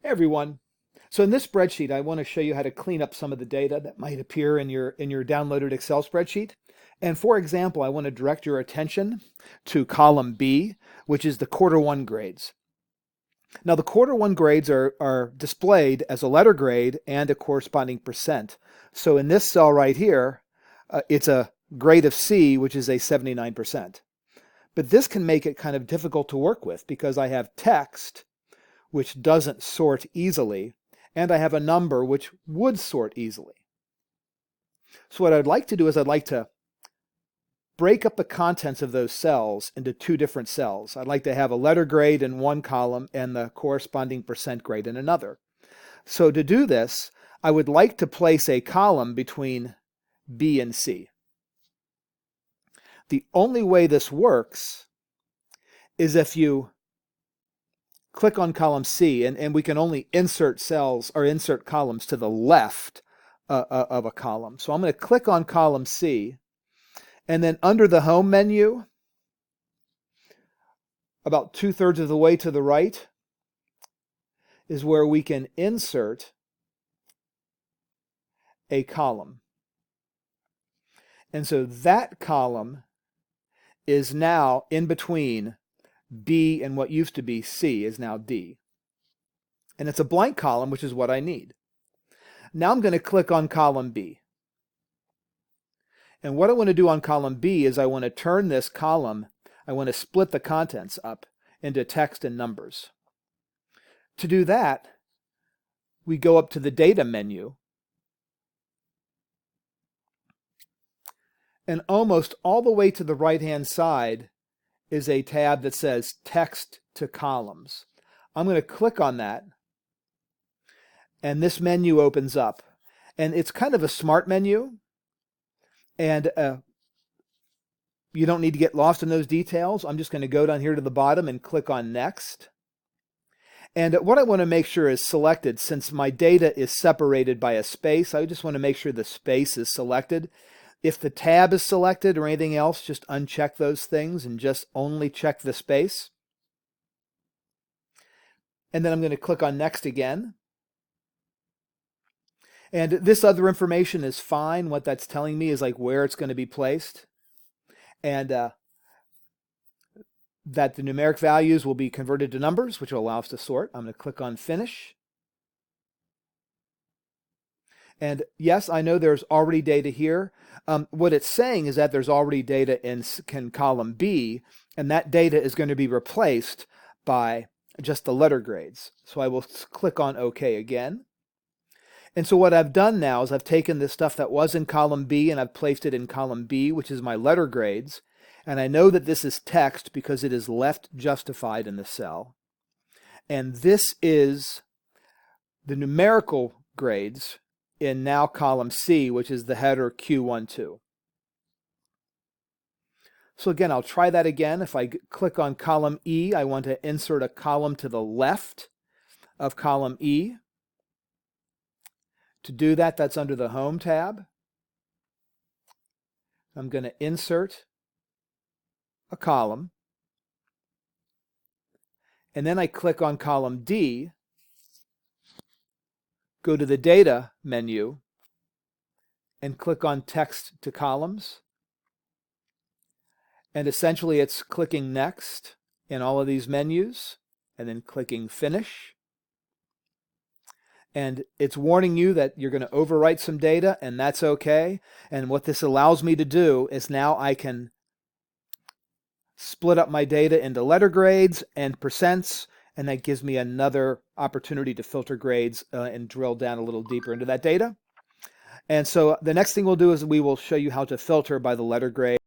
Hey everyone. So in this spreadsheet, I want to show you how to clean up some of the data that might appear in your downloaded Excel spreadsheet. And for example, I want to direct your attention to column B, which is the Q1 grades. Now the Q1 grades are displayed as a letter grade and a corresponding percent. So in this cell right here, it's a grade of C, which is a 79%. But this can make it kind of difficult to work with because I have text which doesn't sort easily, and I have a number which would sort easily. So what I'd like to do is I'd like to break up the contents of those cells into two different cells. I'd like to have a letter grade in one column and the corresponding percent grade in another. So to do this, I would like to place a column between B and C. The only way this works is if you click on column C, and we can only insert cells or insert columns to the left of a column. So I'm going to click on column C, and then under the home menu, about 2/3 of the way to the right, is where we can insert a column. And so that column is now in between B and what used to be C is now D. And it's a blank column, which is what I need. Now I'm going to click on column B. And what I want to do on column B is I want to turn this column, I want to split the contents up into text and numbers. To do that, we go up to the data menu. And almost all the way to the right-hand side is a tab that says Text to Columns. I'm going to click on that, and this menu opens up. And it's kind of a smart menu, and you don't need to get lost in those details. I'm just going to go down here to the bottom and click on Next. And what I want to make sure is selected, since my data is separated by a space, I just want to make sure the space is selected. If the tab is selected or anything else, just uncheck those things and just only check the space. And then I'm going to click on Next again. And this other information is fine. What that's telling me is like where it's going to be placed. And that the numeric values will be converted to numbers, which will allow us to sort. I'm going to click on Finish. And yes, I know there's already data here. What it's saying is that there's already data in column B, and that data is going to be replaced by just the letter grades. So I will click on OK again. And so what I've done now is I've taken the stuff that was in column B and I've placed it in column B, which is my letter grades. And I know that this is text because it is left justified in the cell. And this is the numerical grades in now column C, which is the header Q12. So again, I'll try that again. If I click on column E, I want to insert a column to the left of column E. To do that, that's under the Home tab. I'm going to insert a column. And then I click on column D, go to the Data menu, and click on Text to Columns. And essentially it's clicking Next in all of these menus, and then clicking Finish. And it's warning you that you're going to overwrite some data, and that's okay. And what this allows me to do is now I can split up my data into letter grades and percents, and that gives me another opportunity to filter grades and drill down a little deeper into that data. And so the next thing we'll do is we will show you how to filter by the letter grade.